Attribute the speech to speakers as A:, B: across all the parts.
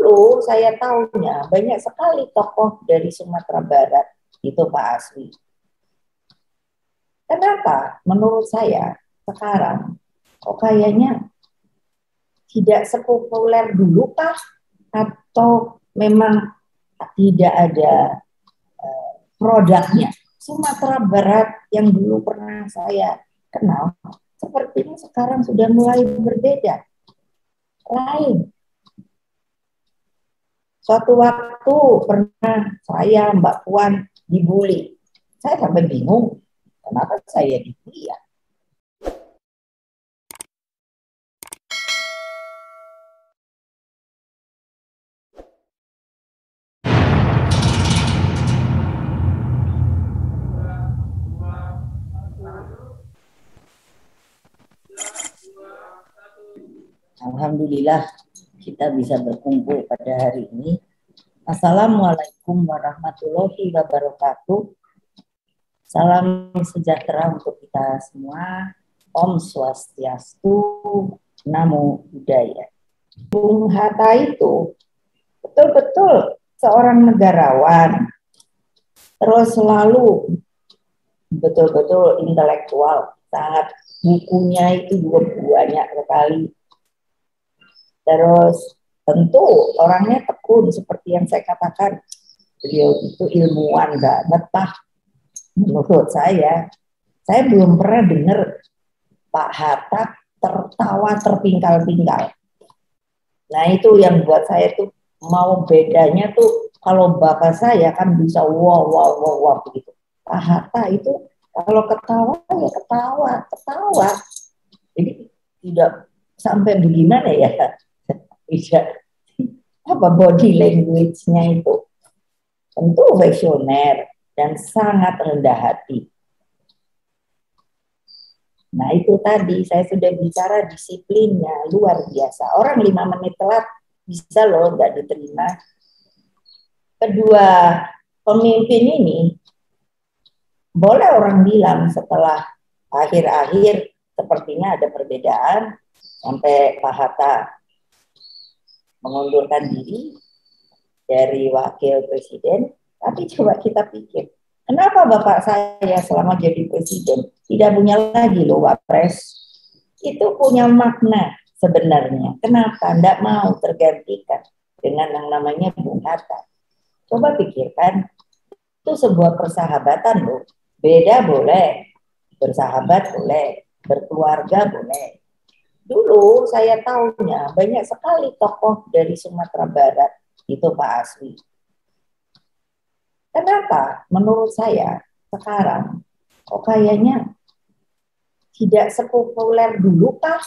A: Dulu saya tahunya banyak sekali tokoh dari Sumatera Barat, itu Pak Aswi. Kenapa? Menurut saya sekarang kok kayaknya tidak sepopuler dulu Pak? Atau memang tidak ada produknya? Sumatera Barat yang dulu pernah saya kenal, sepertinya sekarang sudah mulai berbeda. Lain. Suatu waktu pernah saya, Mbak Puan, dibully. Saya sampai bingung, kenapa saya dibully ya? Alhamdulillah kita bisa berkumpul pada hari ini. Assalamualaikum warahmatullahi wabarakatuh. Salam sejahtera untuk kita semua. Om Swastiastu, Namo Buddhaya. Bung Hatta itu betul-betul seorang negarawan, terus selalu betul-betul intelektual, sangat bukunya itu juga banyak sekali. Terus tentu orangnya tekun seperti yang saya katakan, beliau itu ilmuwan banget Pak. Menurut saya belum pernah dengar Pak Hatta tertawa terpingkal-pingkal. Nah itu yang buat saya tuh mau bedanya tuh kalau bapak saya kan bisa wow begitu. Pak Hatta itu kalau ketawa ya ketawa. Jadi tidak sampai bagaimana ya, tidak apa body language-nya itu tentu visioner dan sangat rendah hati. Nah itu tadi saya sudah bicara disiplinnya luar biasa. Orang 5 menit telat bisa loh nggak diterima. Kedua, pemimpin ini boleh orang bilang setelah akhir-akhir sepertinya ada perbedaan sampai Pak Hatta mengundurkan diri dari wakil presiden. Tapi coba kita pikir, kenapa Bapak saya selama jadi presiden tidak punya lagi loh wapres? Itu punya makna sebenarnya. Kenapa tidak mau tergantikan dengan yang namanya Bung Hatta? Coba pikirkan, itu sebuah persahabatan loh. Beda boleh, bersahabat boleh, berkeluarga boleh. Dulu saya tahunya banyak sekali tokoh dari Sumatera Barat, itu Pak Aswi. Kenapa? Menurut saya sekarang kok kayaknya tidak sepopuler dulu Pak?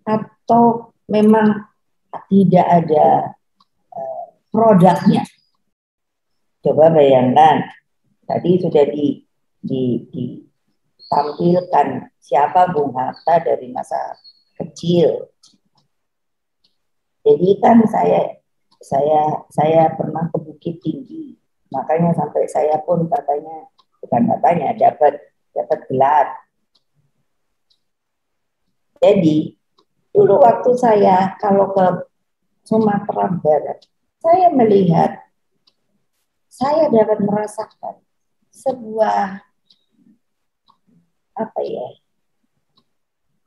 A: Atau memang tidak ada produknya? Coba bayangkan, tadi sudah ditampilkan siapa Bung Hatta dari masa kecil. Jadi kan saya pernah ke Bukit Tinggi, makanya sampai saya pun dapat gelar. Jadi dulu waktu saya kalau ke Sumatera Barat, saya melihat, saya dapat merasakan sebuah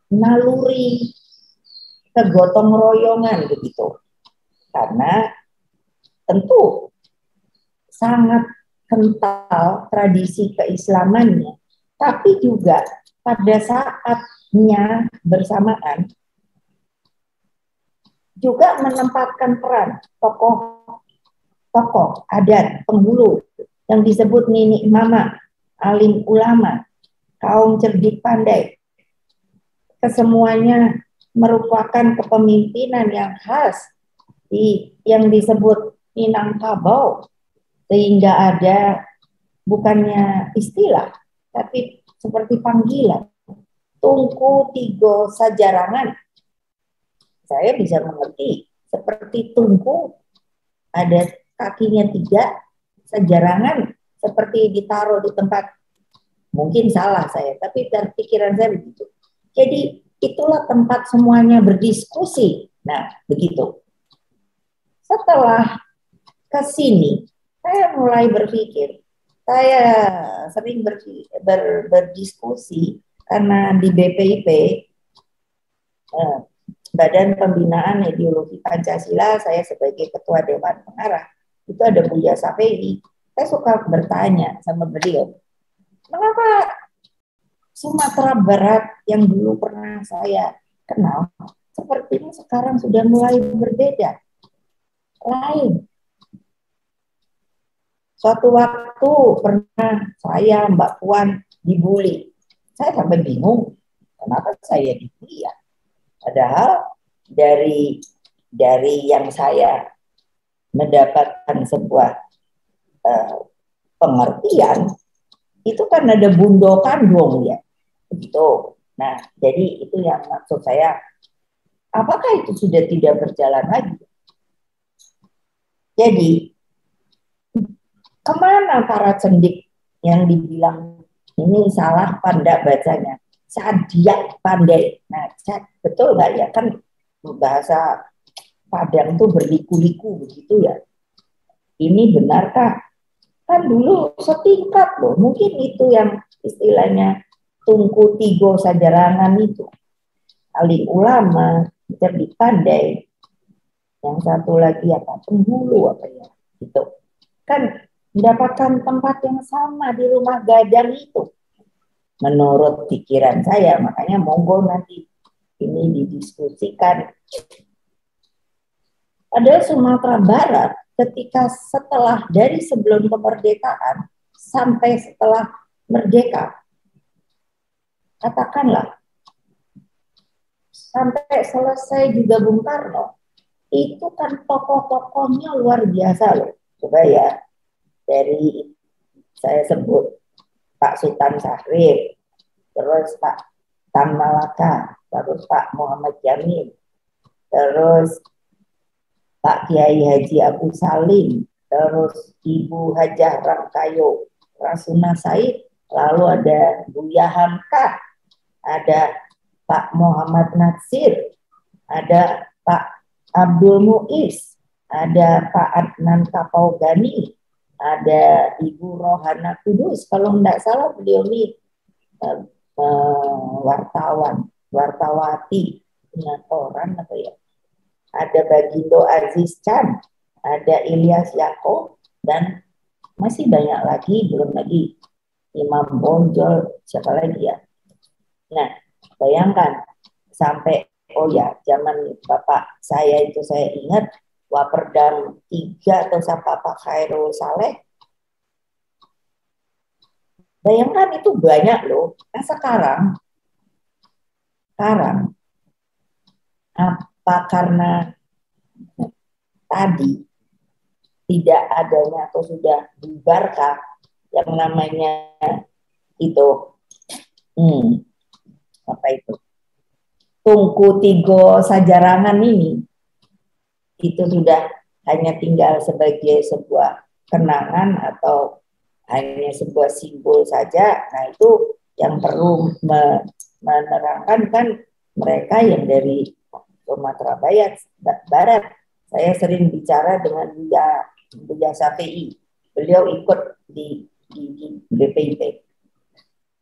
A: naluri kegotong royongan begitu. Karena tentu sangat kental tradisi keislamannya, tapi juga pada saatnya bersamaan juga menempatkan peran tokoh adat penghulu yang disebut nini mama, alim ulama, kaum cerdik pandai. Kesemuanya merupakan kepemimpinan yang khas yang disebut Minangkabau, sehingga ada bukannya istilah tapi seperti panggilan tungku tigo sajarangan. Saya bisa mengerti seperti tungku ada kakinya 3, sajarangan seperti ditaruh di tempat, mungkin salah saya tapi dan pikiran saya begitu. Jadi itulah tempat semuanya berdiskusi. Nah begitu. setelah ke sini, saya mulai berpikir, saya sering berdiskusi karena di BPIP, Badan Pembinaan Ideologi Pancasila, saya sebagai Ketua Dewan Pengarah, itu ada Buya Safei. Saya suka bertanya sama beliau, mengapa Sumatera Barat yang dulu pernah saya kenal, sepertinya sekarang sudah mulai berbeda, lain. Suatu waktu pernah saya, Mbak Puan, dibully. Saya sampai bingung, kenapa saya dibully ya? Padahal dari yang saya mendapatkan sebuah pengertian, itu kan ada bundokan dong ya. Begitu. Nah, jadi itu yang maksud saya, apakah itu sudah tidak berjalan lagi? Jadi, kemana para cendik yang dibilang ini salah pandai bacanya? Sadiak pandai. Nah, betul nggak ya? Kan bahasa Padang tuh berliku-liku begitu ya. Ini benarkah? Kan dulu setingkat loh. Mungkin itu yang istilahnya tungku tigo sajarangan itu. Alim ulama, cerdik pandai. Yang satu lagi apa? Penghulu apa ya? Itu. Kan mendapatkan tempat yang sama di rumah gadang itu. Menurut pikiran saya, makanya monggo nanti ini didiskusikan. Padahal Sumatera Barat ketika setelah dari sebelum kemerdekaan sampai setelah merdeka, katakanlah sampai selesai juga Bung Karno, itu kan tokoh-tokohnya luar biasa loh. Coba ya, dari saya sebut Pak Sultan Syahrir, terus Pak Tan Malaka, terus Pak Muhammad Jamil, terus Pak Kiai Haji Abu Salim, terus Ibu Hajah Rangkayo Rasuna Said, lalu ada Buya Hamka, ada Pak Muhammad Natsir, ada Pak Abdul Muiz, ada Pak Adnan Kapaugani, ada Ibu Rohana Kudus, kalau tidak salah beliau ini wartawati, orang apa ya, ada Bagindo Aziz Chan, ada Ilyas Yakob, dan masih banyak lagi, belum lagi Imam Bonjol, siapa lagi ya. Nah, bayangkan sampai, oh ya, zaman Bapak saya itu saya ingat, Waperdam 3 atau siapa Pak Khairul Saleh. Bayangkan itu banyak loh. Nah sekarang apa karena tadi tidak adanya atau sudah bubarkah yang namanya itu apa itu tungku tigo sajarangan ini, itu sudah hanya tinggal sebagai sebuah kenangan atau hanya sebuah simbol saja. Nah itu yang perlu menerangkan kan mereka yang dari Sumatera Barat. Saya sering bicara dengan Buya Safei. Beliau ikut di BPIP.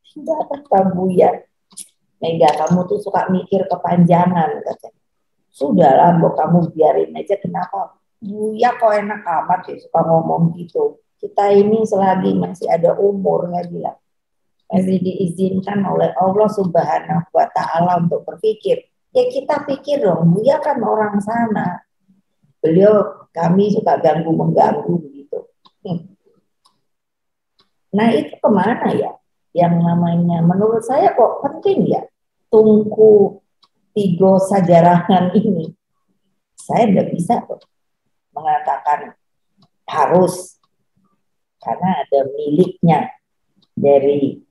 A: Sudah kata Buya, Mega kamu tuh suka mikir kepanjangan katanya. Sudahlah, Mbok kamu biarin aja, kenapa? Buya kok enak amat ya suka ngomong gitu. Kita ini selagi masih ada umur, ya bilang, masih diizinkan oleh Allah Subhanahu wa Ta'ala untuk berpikir. Ya kita pikir dong, Buya kan orang sana. Beliau, kami suka ganggu-mengganggu gitu. Nah itu kemana ya? Yang namanya, menurut saya kok penting ya, tungku tigo sajarangan ini. Saya nggak bisa tuh mengatakan harus, karena ada miliknya dari,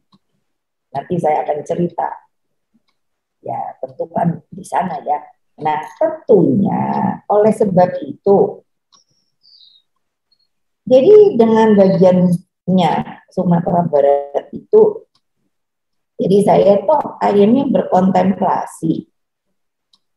A: nanti saya akan cerita. Ya tentu kan di sana ya. Nah tentunya oleh sebab itu, jadi dengan bagiannya Sumatera Barat itu, jadi saya tuh akhirnya berkontemplasi.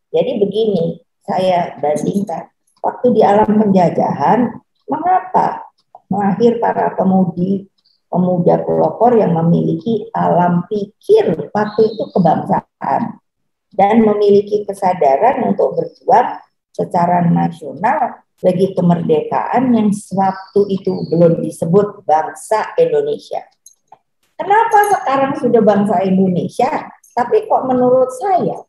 A: Jadi begini, saya bandingkan. waktu di alam penjajahan, mengapa lahir para pemuda pelopor yang memiliki alam pikir waktu itu kebangsaan dan memiliki kesadaran untuk berjuang secara nasional bagi kemerdekaan yang sewaktu itu belum disebut bangsa Indonesia. Kenapa sekarang sudah bangsa Indonesia, tapi kok menurut saya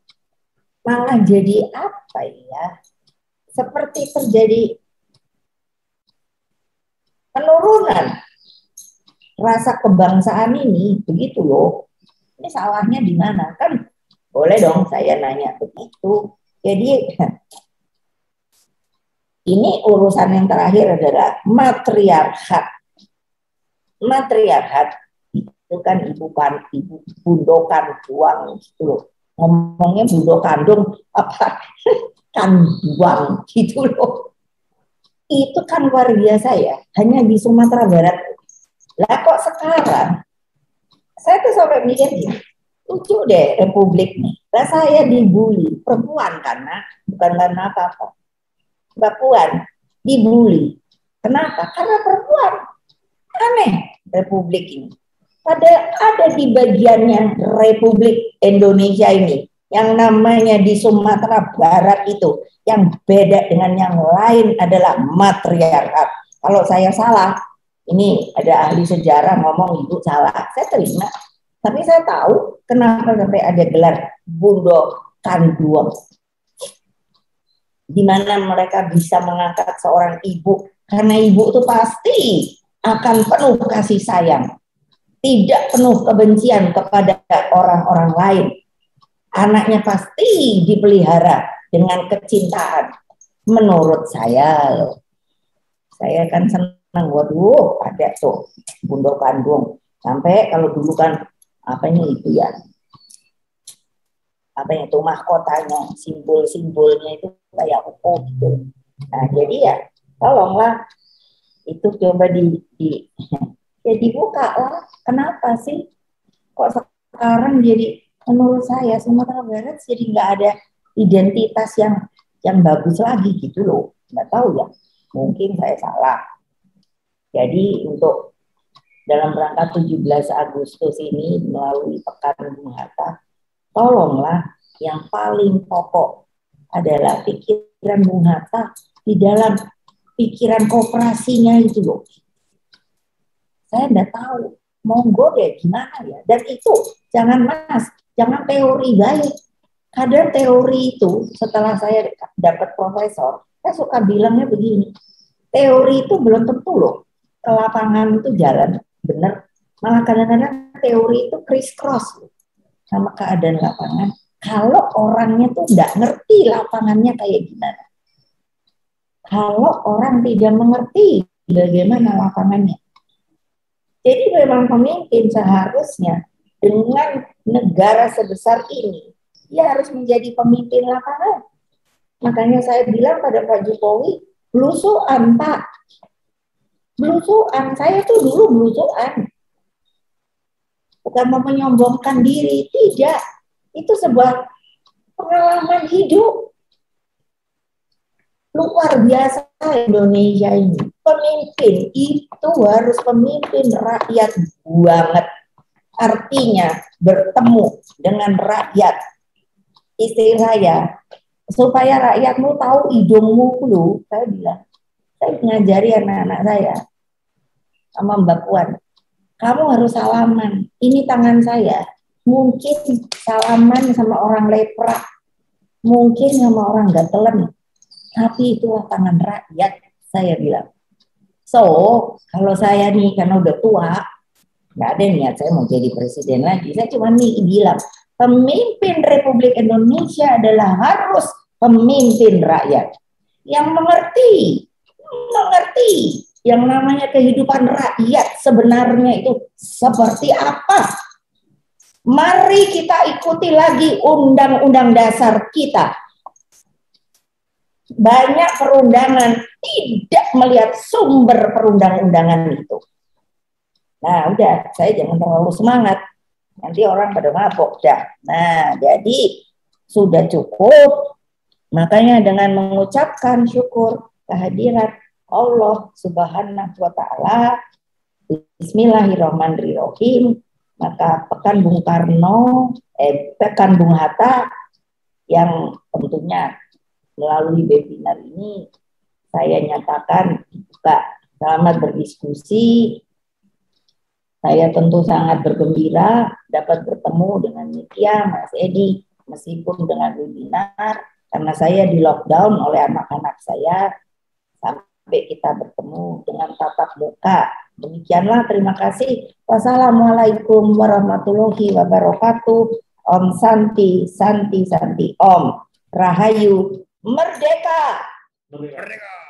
A: malah jadi apa ya? Seperti terjadi penurunan rasa kebangsaan ini, begitu loh. Ini salahnya di mana? Kan boleh dong saya nanya begitu. Jadi ini urusan yang terakhir adalah matriarkat. Matriarkat itu kan ibu bundo kandung gitu loh. Ngomongnya bundo kandung apa kandung gitu loh. Itu kan luar biasa ya, hanya di Sumatera Barat. Lah kok sekarang saya tuh sampai mikir gini, lucu deh Republik nih. Lah saya dibully perempuan karena bukan karena apa-apa. Mbak Puan dibully. Kenapa? Karena perempuan. Aneh Republik ini. Ada di bagiannya Republik Indonesia ini yang namanya di Sumatera Barat itu yang beda dengan yang lain adalah matriarkat. Kalau saya salah, ini ada ahli sejarah ngomong ibu salah, saya terima. Tapi saya tahu kenapa sampai ada gelar Bundo Kanduong, di mana mereka bisa mengangkat seorang ibu karena ibu itu pasti akan penuh kasih sayang, tidak penuh kebencian kepada orang-orang lain. Anaknya pasti dipelihara dengan kecintaan. Menurut saya loh, saya kan senang, waduh ada tuh Bundo Kandung. Sampai kalau dulu kan apanya itu ya, apa yang itu mahkotanya, simbol-simbolnya itu kayak upo gitu. Nah jadi ya tolonglah itu coba ya dibuka lah. Kenapa sih kok sekarang jadi menurut saya Sumatera Barat jadi nggak ada identitas yang bagus lagi gitu loh. Nggak tahu ya, mungkin saya salah. Jadi untuk dalam rangka 17 Agustus ini melalui Pekan Bung Hatta, tolonglah yang paling pokok adalah pikiran Bung Hatta di dalam pikiran kooperasinya itu loh. Saya nggak tahu, monggo deh gimana ya. Dan itu jangan mas, jangan teori baik. Kadang teori itu setelah saya dapat profesor, saya suka bilangnya begini, teori itu belum tentu loh ke lapangan itu jalan benar. Malah kadang-kadang teori itu criss cross sama keadaan lapangan. Kalau orangnya tuh nggak ngerti lapangannya kayak gimana. Kalau orang tidak mengerti bagaimana lapangannya. Jadi memang pemimpin seharusnya dengan negara sebesar ini, dia harus menjadi pemimpin lapangan. Makanya saya bilang pada Pak Jokowi, belusuan Pak. Belusuan, saya tuh dulu belusuan. Bukan mau menyombongkan diri, tidak. Itu sebuah pengalaman hidup. Luar biasa Indonesia ini. Pemimpin itu harus pemimpin rakyat banget. Artinya bertemu dengan rakyat. Istilah saya, supaya rakyatmu tahu hidungmu dulu, saya bilang. Saya ngajari anak-anak saya sama Mbak Puan. Kamu harus salaman. Ini tangan saya. Mungkin salaman sama orang lepra. Mungkin sama orang gatelan. Tapi itulah tangan rakyat, saya bilang. So, kalau saya nih karena udah tua, nggak ada niat saya mau jadi presiden lagi. Saya cuma nih bilang, pemimpin Republik Indonesia adalah harus pemimpin rakyat yang mengerti yang namanya kehidupan rakyat sebenarnya itu seperti apa. Mari kita ikuti lagi undang-undang dasar kita. Banyak perundangan tidak melihat sumber perundang-undangan itu. Nah, udah, saya jangan terlalu semangat. Nanti orang pada mabok dah. Nah, jadi sudah cukup Makanya dengan mengucapkan syukur kehadirat Allah Subhanahu wa taala, bismillahirrahmanirrahim, maka pekan Bung Karno, pekan Bung Hatta yang tentunya melalui webinar ini saya nyatakan buka. Selamat berdiskusi. Saya tentu sangat bergembira dapat bertemu dengan Nitya, Mas Edi, meskipun dengan webinar, karena saya di lockdown oleh anak-anak saya, sampai kita bertemu dengan tatap muka. Demikianlah, terima kasih. Wassalamualaikum warahmatullahi wabarakatuh. Om Santi, Santi, Santi, Om Rahayu, Merdeka! Merdeka!